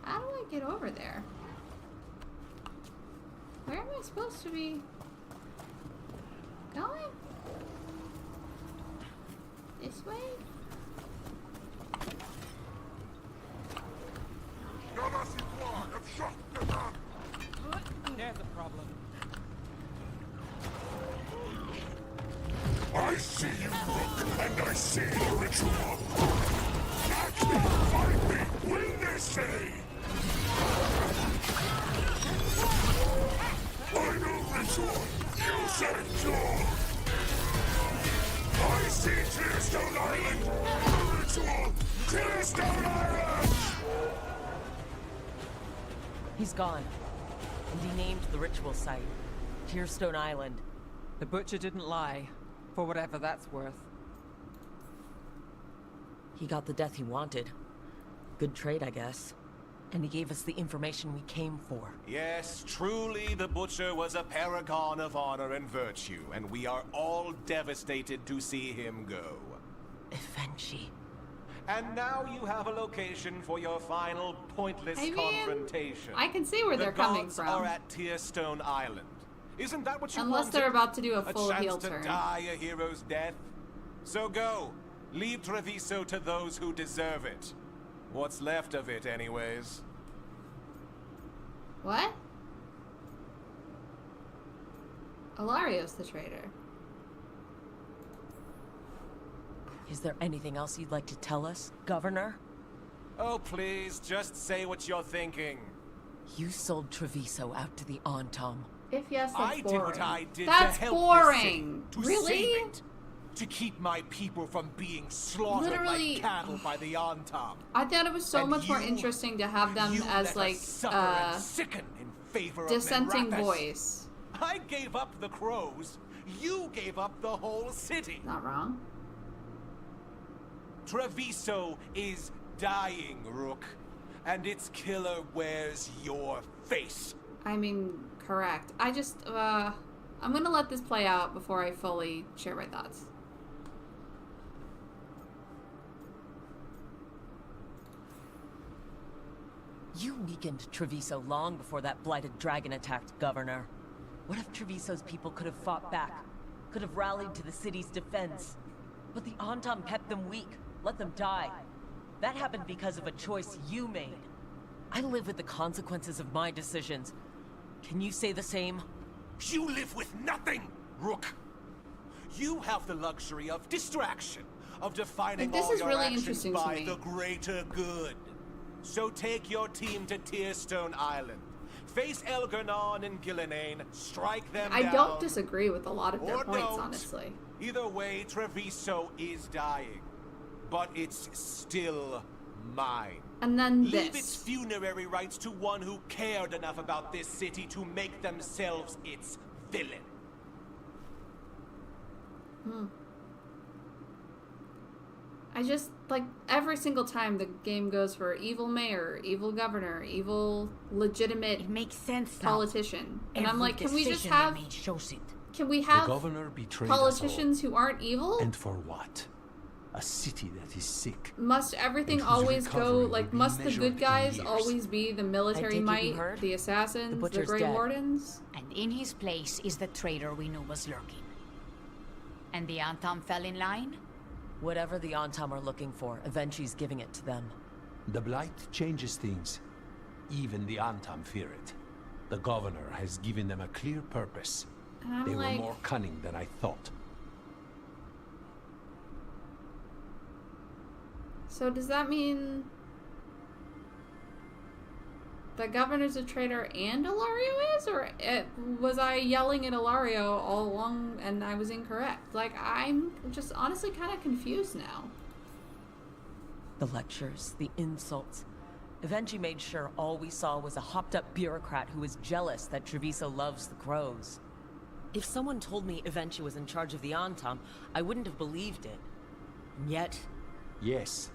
How do I get over there? Where am I supposed to be going? This way? There's a problem. I see you, Rook, and I see the ritual. Catch me, find me, win this day. Final ritual, use endure. I see Tearstone Island. The ritual, Tearstone Island. He's gone. And he named the ritual site Tearstone Island. The butcher didn't lie, for whatever that's worth. He got the death he wanted. Good trade, I guess. And he gave us the information we came for. Yes, truly the Butcher was a paragon of honor and virtue, and we are all devastated to see him go. Eventually. And now you have a location for your final pointless confrontation. I can see where they're coming from. The gods are at Tearstone Island. Isn't that what you Unless wanted? they're about to do a full heel turn. turn. A chance to die a hero's death? So go. Leave Treviso to those who deserve it. What's left of it, anyways. What? Alario's the traitor. Is there anything else you'd like to tell us, Governor? Oh, please, just say what you're thinking. You sold Treviso out to the Antom. If yes, that's I boring. did what I did That's to help boring. this city, to Really? save it, to keep my people from being slaughtered Literally- like cattle by the Antom. I thought it was so And much more you- interesting to have them You as let like us suffer and sicken in favor of dissenting Menrathis. voice. I gave up the crows. You gave up the whole city. Not wrong. Treviso is dying, Rook, and its killer wears your face. I mean, correct. I just, I'm gonna let this play out before I fully share my thoughts. You weakened Treviso long before that blighted dragon attacked, Governor. What if Treviso's people could have fought back? Could have rallied to the city's defense? But the Antom kept them weak, let them die. That happened because of a choice you made. I live with the consequences of my decisions. Can you say the same? You live with nothing, Rook. You have the luxury of distraction, of defining This all is your really actions interesting to by me. the greater good. So take your team to Tearstone Island. Face Elgernon and Gillenane, strike them down. I don't disagree with a lot of their Or points, don't. honestly. Either way, Treviso is dying. But it's still mine. And then Leave this. its funerary rites to one who cared enough about this city to make themselves its villain. I just, like, every single time the game goes for evil mayor, evil governor, evil legitimate It makes sense now. politician. And I'm Every like, can we just decision have, they made shows it. can we The have governor betrayed politicians who aren't evil? us all. And for what? A city that is sick. Must everything And whose always go, recovery like, will be must the measured good in guys years. always be the military take it you might, heard? the assassins, the Butcher's Grey dead. Wardens? And in his place is the traitor we knew was lurking. And the Antom fell in line? Whatever the Antom are looking for, Eventui's giving it to them. The Blight changes things. Even the Antam fear it. The governor has given them a clear purpose. And I'm They like, were more cunning than I thought. so does that mean the governor's a traitor and Ilario is? Or was I yelling at Ilario all along and I was incorrect? Like, I'm just honestly kind of confused now. The lectures, the insults. Eventually made sure all we saw was a hopped-up bureaucrat who was jealous that Treviso loves the crows. If someone told me Eventually was in charge of the Antom, I wouldn't have believed it. And yet... Yes,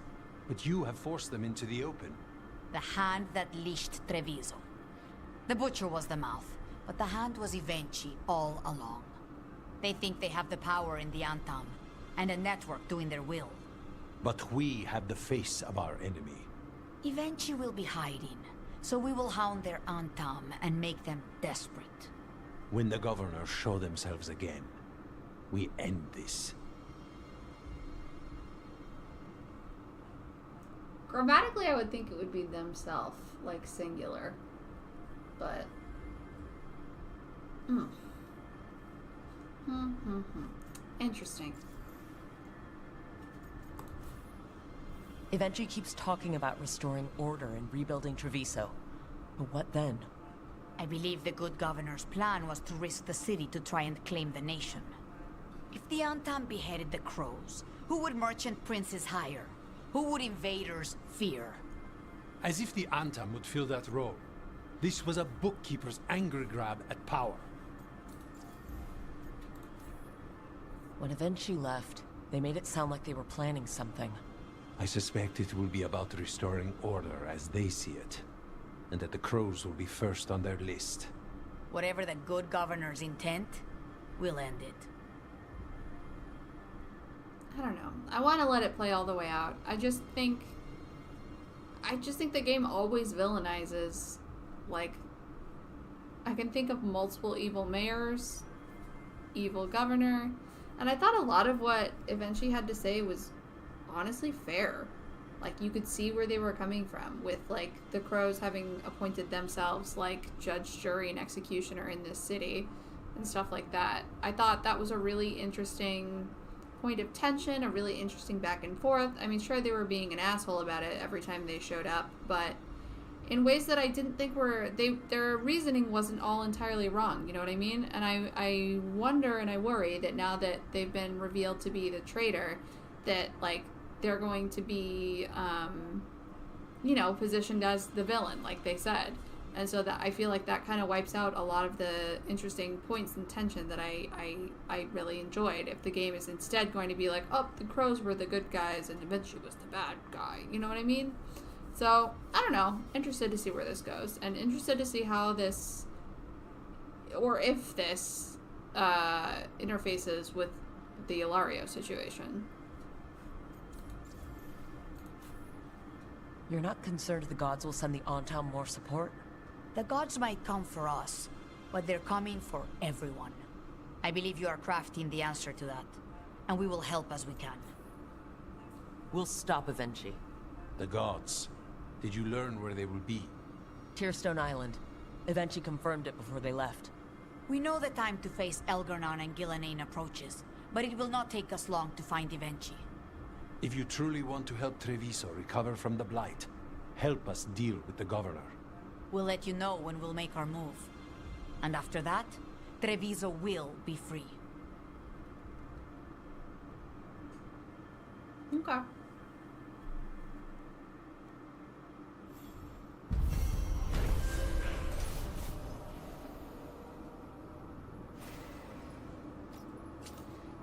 but you have forced them into the open. The hand that leashed Treviso. The Butcher was the mouth, but the hand was Eventually all along. They think they have the power in the Antom, and a network doing their will. But we have the face of our enemy. Eventually will be hiding, so we will hound their Antam and make them desperate. When the governors show themselves again, we end this. Grammatically, I would think it would be themself, like singular. But... Interesting. Eventually keeps talking about restoring order and rebuilding Treviso. But what then? I believe the good governor's plan was to risk the city to try and claim the nation. If the Antam beheaded the crows, who would merchant princes hire? Who would invaders fear? As if the Antam would fill that role. This was a bookkeeper's angry grab at power. When Eventually left, they made it sound like they were planning something. I suspect it will be about restoring order as they see it. And that the crows will be first on their list. Whatever the good governor's intent, we'll end it. I don't know. I want to let it play all the way out. I just think the game always villainizes. Like, I can think of multiple evil mayors, evil governor, and I thought a lot of what Eventually had to say was honestly fair. Like, you could see where they were coming from with, like, the crows having appointed themselves like judge, jury, and executioner in this city and stuff like that. I thought that was a really interesting point of tension, a really interesting back and forth. I mean, sure, they were being an asshole about it every time they showed up, but in ways that I didn't think their reasoning wasn't all entirely wrong, you know what I mean? And I wonder and I worry that now that they've been revealed to be the traitor, that, like, they're going to be, positioned as the villain, like they said. And so that I feel like that kind of wipes out a lot of the interesting points and tension that I really enjoyed. If the game is instead going to be like, oh, the crows were the good guys and Eventually was the bad guy. You know what I mean? So, I don't know. Interested to see where this goes. And interested to see how this, or if this, interfaces with the Ilario situation. You're not concerned the gods will send the Antam more support? The gods might come for us, but they're coming for everyone. I believe you are crafting the answer to that, and we will help as we can. We'll stop Eventually. The gods. Did you learn where they will be? Tearstone Island. Eventually confirmed it before they left. We know the time to face Elgarnon and Gillenane approaches, but it will not take us long to find Eventually. If you truly want to help Treviso recover from the Blight, help us deal with the governor. We'll let you know when we'll make our move. And after that, Treviso will be free. Okay.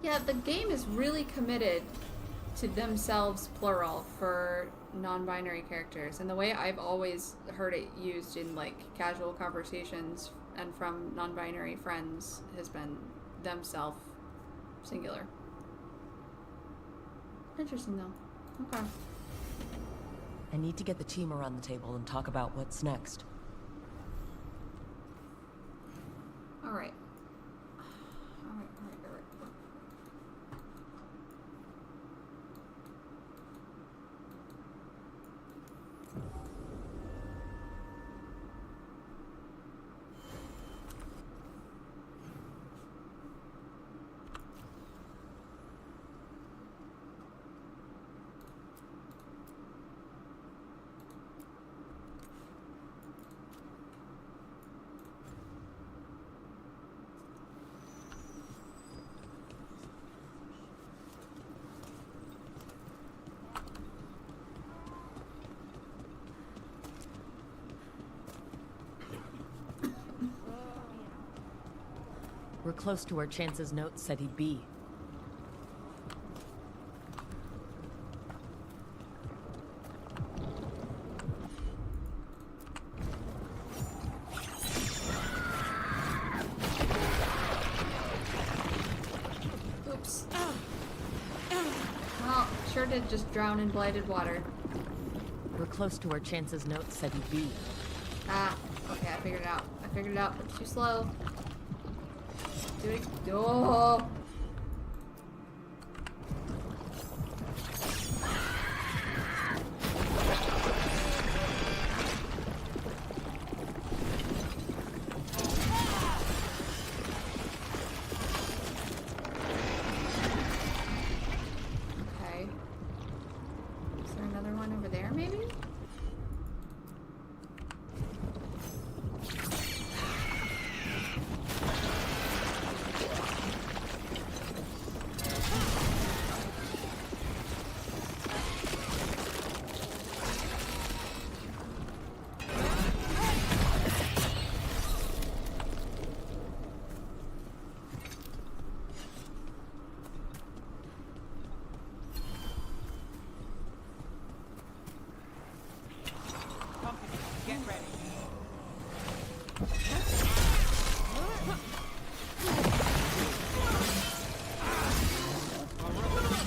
Yeah, the game is really committed to themselves, plural, for non-binary characters. And the way I've always heard it used in, like, casual conversations and from non-binary friends has been themself, singular. Interesting, though. Okay. I need to get the team around the table and talk about what's next. Alright. We're close to where Chance's note said he'd be. Oops. Well, Sure did just drown in blighted water. We're close to where Chance's note said he'd be. Ah, okay, I figured it out. I figured it out, but too slow. Do it. Oh! Okay. Is there another one over there, maybe? Get ready.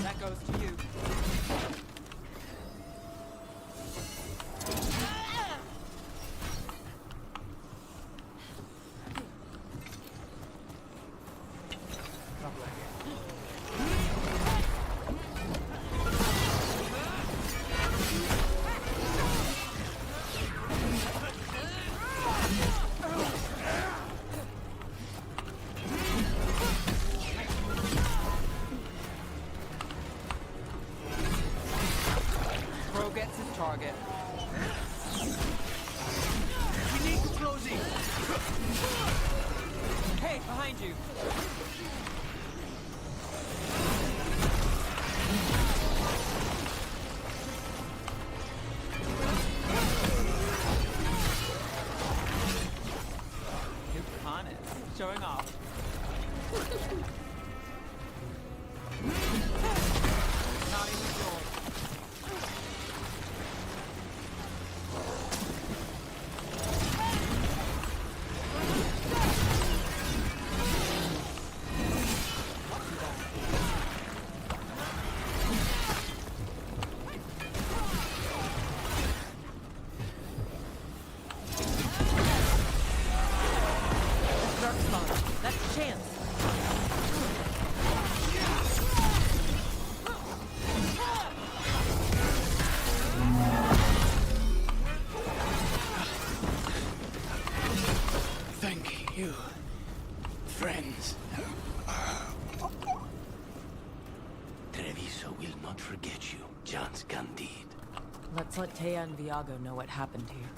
That goes to you. Crow gets his target. We need to close in. Hey, behind you. New harness. Showing off. Not even joy. Dark spot. That's Chance. Thank you, friends. Treviso will not forget you, John's Candide. Let's let Taya and Viago know what happened here.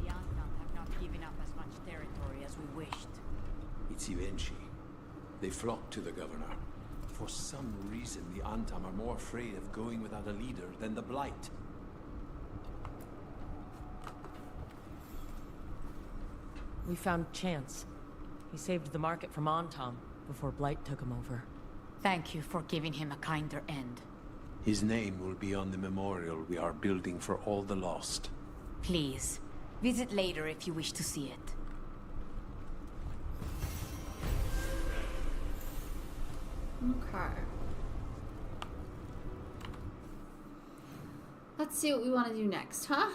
The Antam have not given up as much territory as we wished. It's Ivenchi. They flock to the governor. For some reason, the Antam are more afraid of going without a leader than the Blight. We found Chance. He saved the market from Antam before Blight took him over. Thank you for giving him a kinder end. His name will be on the memorial we are building for all the lost. Please, visit later if you wish to see it. Okay. Let's see what we want to do next, huh?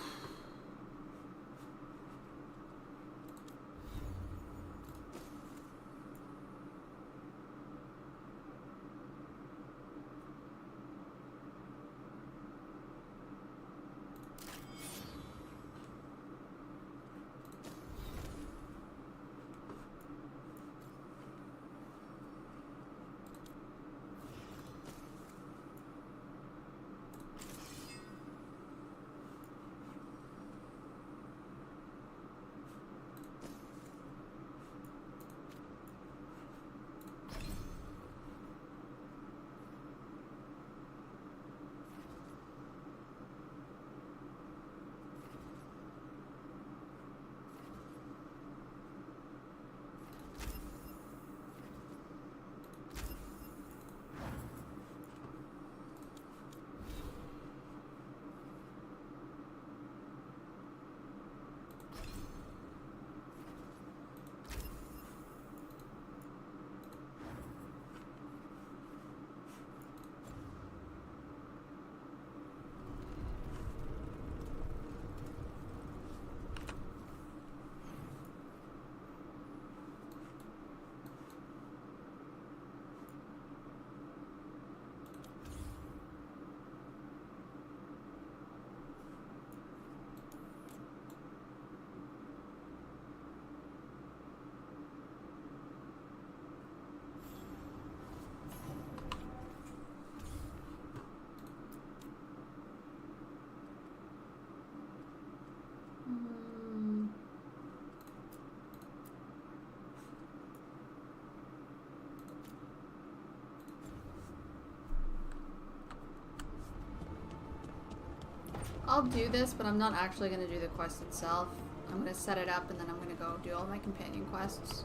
I'll do this, but I'm not actually going to do the quest itself. I'm going to set it up and then I'm going to go do all my companion quests.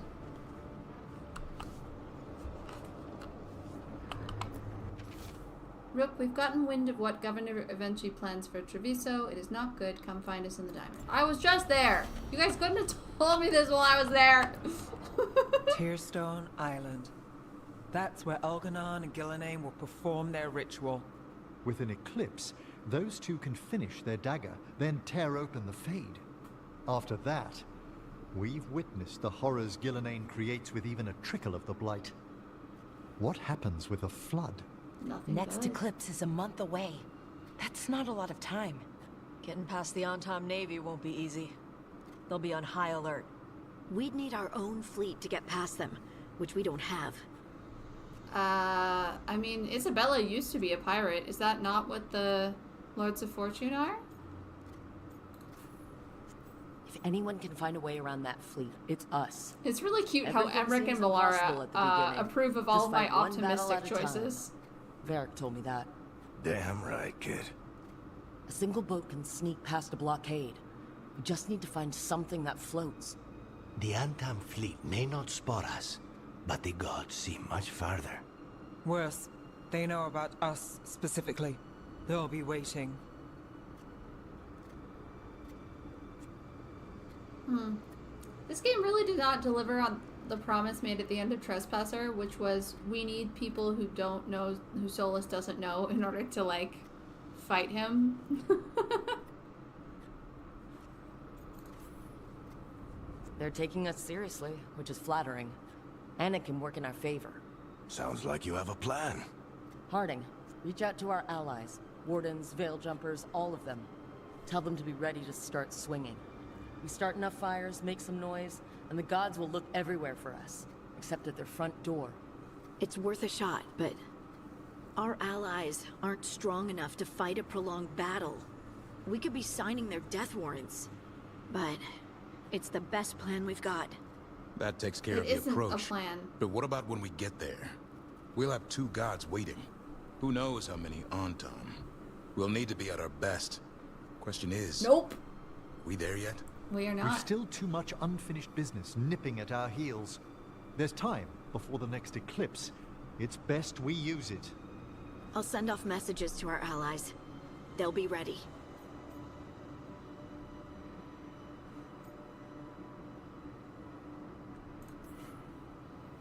Rook, we've gotten wind of what Governor Evenchi plans for Treviso. It is not good. Come find us in the diamond. I was just there. You guys couldn't have told me this while I was there. Tearstone Island. That's where Elganon and Gillenane will perform their ritual. With an eclipse, those two can finish their dagger, then tear open the Fade. After that, we've witnessed the horrors Gillenane creates with even a trickle of the Blight. What happens with a flood? Nothing Next good. eclipse is a month away. That's not a lot of time. Getting past the Antom Navy won't be easy. They'll be on high alert. We'd need our own fleet to get past them, which we don't have. I mean, Isabella used to be a pirate. Is that not what the Lords of Fortune are? If anyone can find a way around that fleet, it's us. It's really cute how Everything Emmerich and seems impossible Valara at the beginning. approve of all Just of my fight one battle optimistic at a time. choices. Varric told me that. Damn right, kid. A single boat can sneak past a blockade. We just need to find something that floats. The Antam fleet may not spot us, but the gods see much farther. Worse, they know about us specifically. They'll be waiting. This game really did not deliver on the promise made at the end of Trespasser, which was we need people who don't know, who Solus doesn't know, in order to, like, fight him. They're taking us seriously, which is flattering. And it can work in our favor. Sounds like you have a plan. Harding, reach out to our allies. Wardens, Veil Jumpers, all of them. Tell them to be ready to start swinging. We start enough fires, make some noise, and the gods will look everywhere for us. Except at their front door. It's worth a shot, but our allies aren't strong enough to fight a prolonged battle. We could be signing their death warrants, but it's the best plan we've got. That takes care It of the isn't approach. a plan. But what about when we get there? We'll have two gods waiting. Who knows how many Antam? We'll need to be at our best. Question is... Nope. We there yet? We are We've not. still too much unfinished business nipping at our heels. There's time before the next eclipse. It's best we use it. I'll send off messages to our allies. They'll be ready.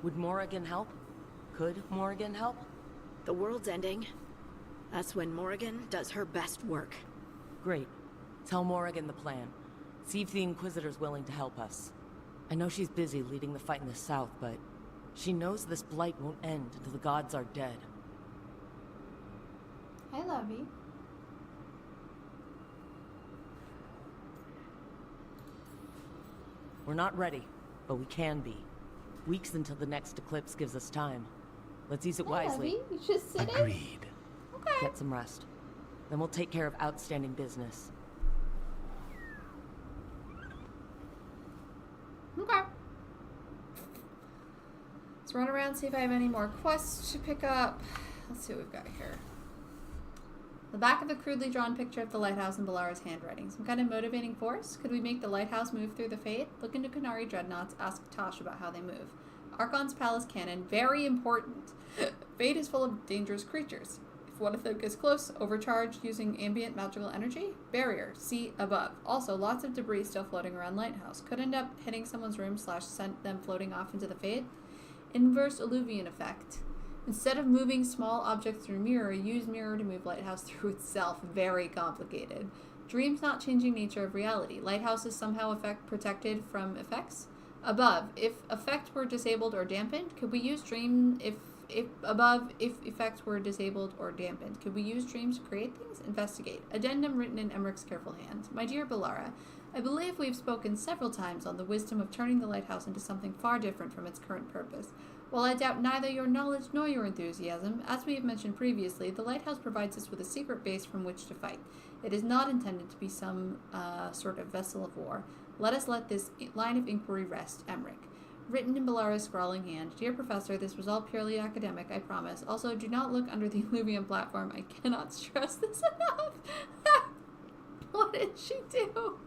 Would Morrigan help? Could Morrigan help? The world's ending. That's when Morrigan does her best work. Great. Tell Morrigan the plan. See if the Inquisitor's willing to help us. I know she's busy leading the fight in the south, but she knows this blight won't end until the gods are dead. Hi, Lovey. We're not ready, but we can be. Weeks until the next eclipse gives us time. Let's use it Hi, wisely. Lovey. You just sitting? Agreed. Okay. Get some rest. Then we'll take care of outstanding business. Okay. Let's run around, see if I have any more quests to pick up. Let's see what we've got here. The back of a crudely drawn picture of the lighthouse in Balara's handwriting. Some kind of motivating force? Could we make the lighthouse move through the Fade? Look into Qunari dreadnoughts, ask Tosh about how they move. Archon's palace cannon, very important. Fade is full of dangerous creatures. If one of them gets close, overcharged using ambient magical energy? Barrier, see above. Also, lots of debris still floating around lighthouse. Could end up hitting someone's room / sent them floating off into the Fade. Inverse illuvion effect. Instead of moving small objects through mirror, use mirror to move lighthouse through itself. Very complicated. Dreams not changing nature of reality. Lighthouse is somehow protected from effects. Above, if effect were disabled or dampened, could we use dream if effects were disabled or dampened? Could we use dreams to create things? Investigate. Addendum written in Emmerich's careful hand. My dear Balara, I believe we've spoken several times on the wisdom of turning the lighthouse into something far different from its current purpose. While I doubt neither your knowledge nor your enthusiasm, as we have mentioned previously, the lighthouse provides us with a secret base from which to fight. It is not intended to be some sort of vessel of war. Let us let this line of inquiry rest, Emmerich. Written in Balara's scrawling hand. Dear Professor, this was all purely academic, I promise. Also, do not look under the Illuvian platform. I cannot stress this enough. What did she do?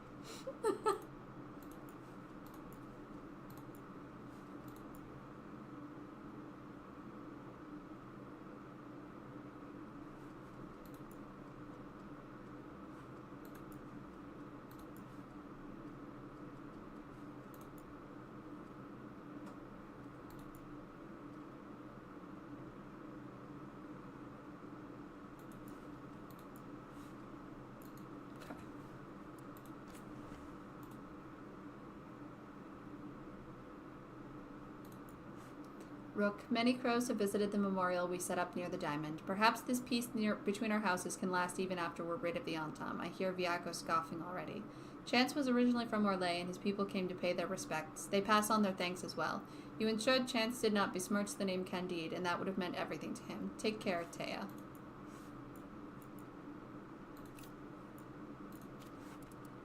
Rook, many crows have visited the memorial we set up near the diamond. Perhaps this peace between our houses can last even after we're rid of the Antam. I hear Viaco scoffing already. Chance was originally from Orlais, and his people came to pay their respects. They pass on their thanks as well. You ensured Chance did not besmirch the name Candide, and that would have meant everything to him. Take care, Taya.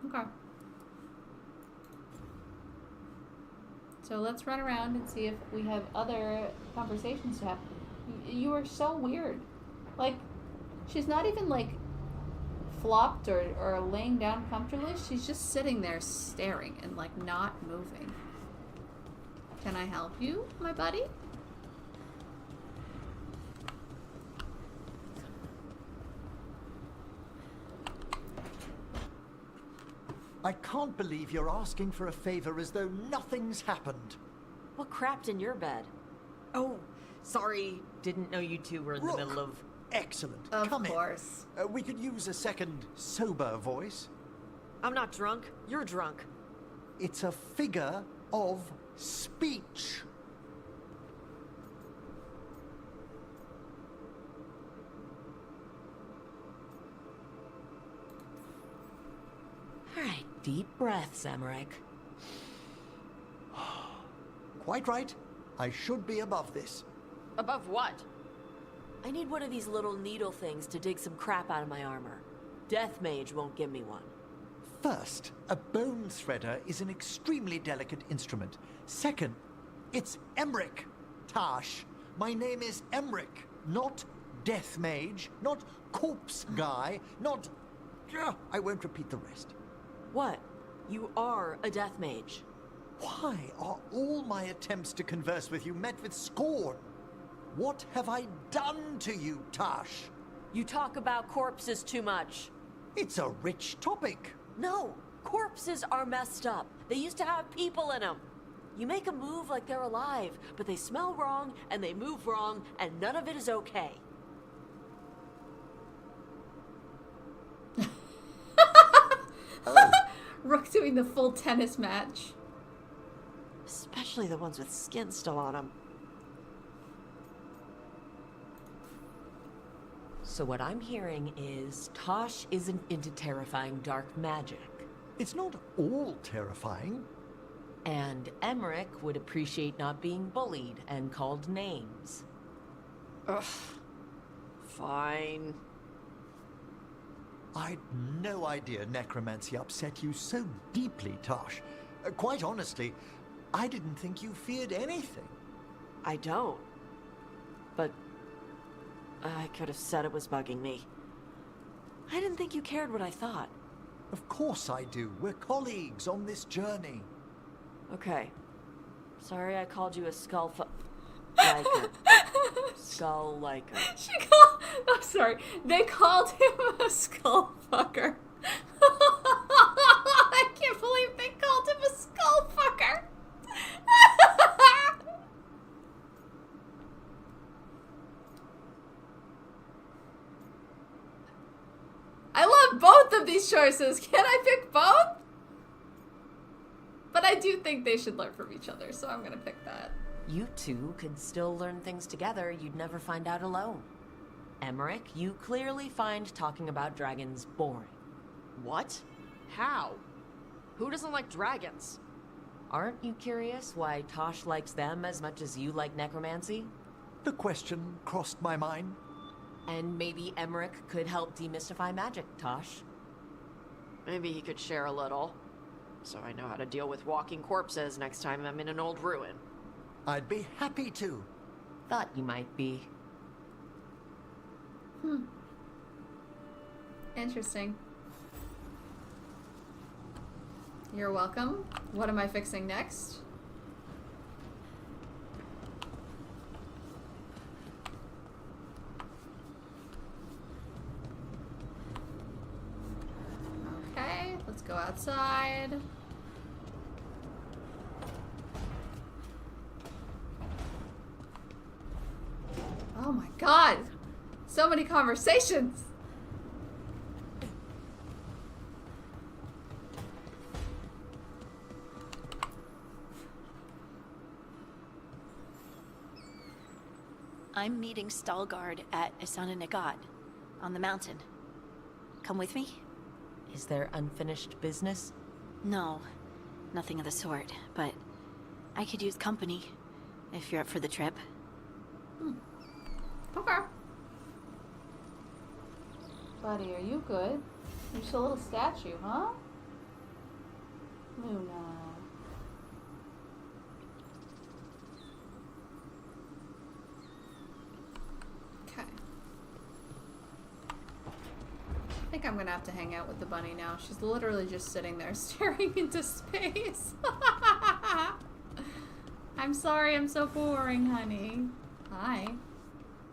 Okay. So let's run around and see if we have other conversations to have. You are so weird. Like, she's not even, like, flopped or laying down comfortably. She's just sitting there staring and, like, not moving. Can I help you, my buddy? I can't believe you're asking for a favor as though nothing's happened. What crapped in your bed? Oh, sorry. Didn't know you two were in the middle of... Excellent. Of Come course. in. We could use a second sober voice. I'm not drunk. You're drunk. It's a figure of speech. All right, deep breaths, Emmerich. Quite right. I should be above this. Above what? I need one of these little needle things to dig some crap out of my armor. Death Mage won't give me one. First, a bone threader is an extremely delicate instrument. Second, it's Emmerich, Tash. My name is Emmerich, not Death Mage, not Corpse Guy, not... I won't repeat the rest. What? You are a Death Mage. Why are all my attempts to converse with you met with scorn? What have I done to you, Tash? You talk about corpses too much. It's a rich topic. No, corpses are messed up. They used to have people in them. You make them move like they're alive, but they smell wrong and they move wrong, and none of it is okay. Rook doing the full tennis match. Especially the ones with skin still on them. So what I'm hearing is Tosh isn't into terrifying dark magic. It's not all terrifying. And Emmerich would appreciate not being bullied and called names. Ugh. Fine. I'd no idea necromancy upset you so deeply, Tosh. Quite honestly, I didn't think you feared anything. I don't. But I could have said it was bugging me. I didn't think you cared what I thought. Of course I do. We're colleagues on this journey. Okay. Sorry I called you a skull liker. Skull liker. I'm sorry. They called him a skull fucker. I can't believe they called him a skull fucker. I love both of these choices. Can I pick both? But I do think they should learn from each other, so I'm gonna pick that. You two could still learn things together you'd never find out alone. Emmerich, you clearly find talking about dragons boring. What? How? Who doesn't like dragons? Aren't you curious why Tosh likes them as much as you like necromancy? The question crossed my mind. And maybe Emmerich could help demystify magic, Tosh. Maybe he could share a little. So I know how to deal with walking corpses next time I'm in an old ruin. I'd be happy to. Thought you might be. Interesting. You're welcome. What am I fixing next? Okay, let's go outside. Oh my god! So many conversations! I'm meeting Stalgard at Isananagad, on the mountain. Come with me? Is there unfinished business? No, nothing of the sort, but I could use company, if you're up for the trip. Okay. Buddy, are you good? You're just a little statue, huh? Luna. Okay. I think I'm gonna have to hang out with the bunny now. She's literally just sitting there staring into space. I'm sorry I'm so boring, honey. Hi.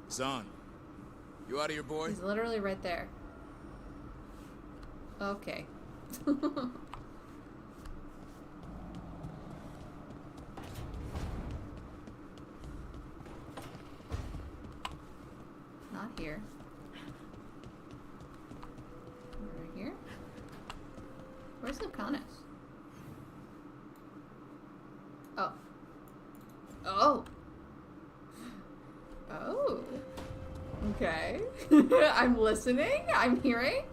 Son, you out of here, boy? He's literally right there. Okay. Not here. Right here? Where's Lucanus? Oh. Oh! Oh. Okay. I'm listening. I'm hearing.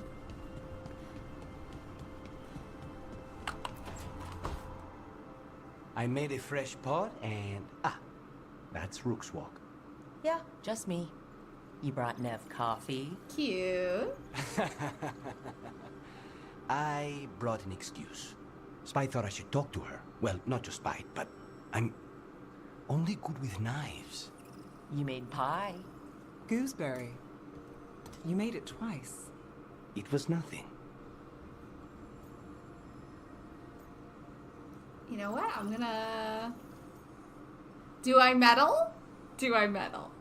I made a fresh pot and... that's Rook's Walk. Yeah, just me. You brought Nev coffee. Cute. I brought an excuse. Spite thought I should talk to her. Well, not just Spite, but I'm only good with knives. You made pie. Gooseberry. You made it twice. It was nothing. You know what? I'm gonna... Do I meddle? Do I meddle?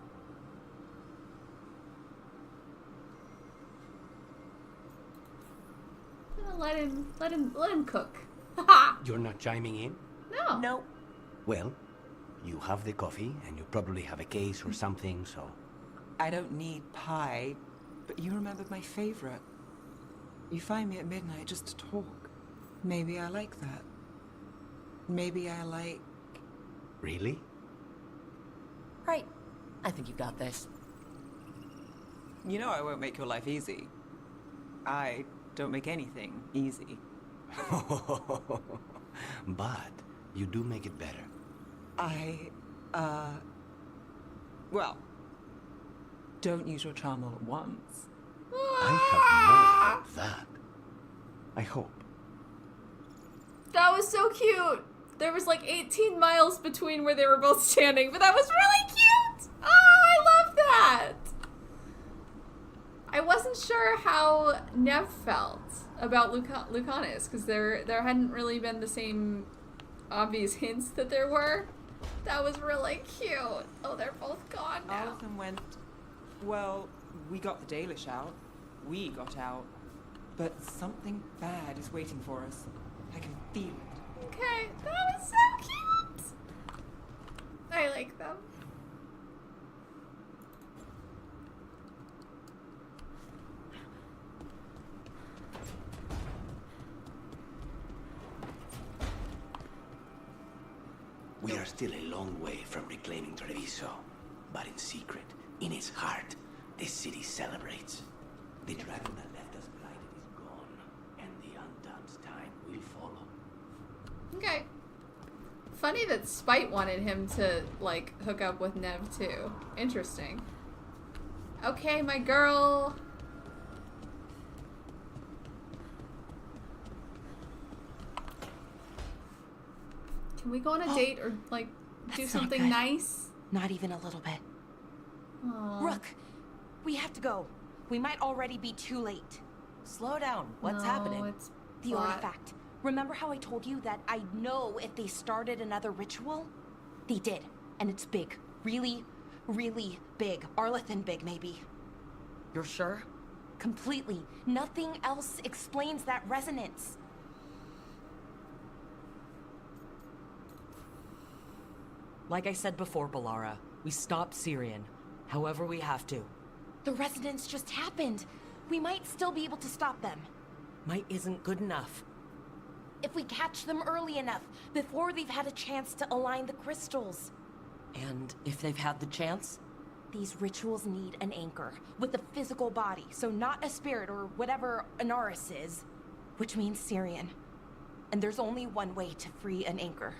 I'm gonna let him cook. You're not chiming in? No. Nope. Well, you have the coffee, and you probably have a case or something, so... I don't need pie, but you remembered my favorite. You find me at midnight just to talk. Maybe I like that. Maybe I like... Really? Right. I think you've got this. You know I won't make your life easy. I don't make anything easy. But you do make it better. Well, don't use your charm all at once. I have more than that. I hope. That was so cute. There was like 18 miles between where they were both standing, but that was really cute. Oh, I love that. I wasn't sure how Nev felt about Lucanus, because there hadn't really been the same obvious hints that there were. That was really cute. Oh, they're both gone now. All of them went, well, we got the Dalish out. We got out. But something bad is waiting for us. I can feel it. Okay, that was so cute. I like them. We are still a long way from reclaiming Treviso, but in secret, in its heart, this city celebrates. The dragon that left us blinded is gone, and the Undone's time will follow. Okay. Funny that Spite wanted him to, like, hook up with Nev, too. Interesting. Okay, my girl. Can we go on a date or, like, do That's not something good. nice? Not even a little bit. Aw. Rook, we have to go. We might already be too late. Slow down. What's No, happening? It's The plot. artifact. Remember how I told you that I know if they started another ritual? They did, and it's big. Really, really big. Arlethan big, maybe. You're sure? Completely. Nothing else explains that resonance. Like I said before, Balara, we stop Syrian. However we have to. The resonance just happened. We might still be able to stop them. Might isn't good enough. If we catch them early enough, before they've had a chance to align the crystals. And if they've had the chance? These rituals need an anchor, with a physical body, so not a spirit or whatever Anaris is, which means Syrian. And there's only one way to free an anchor.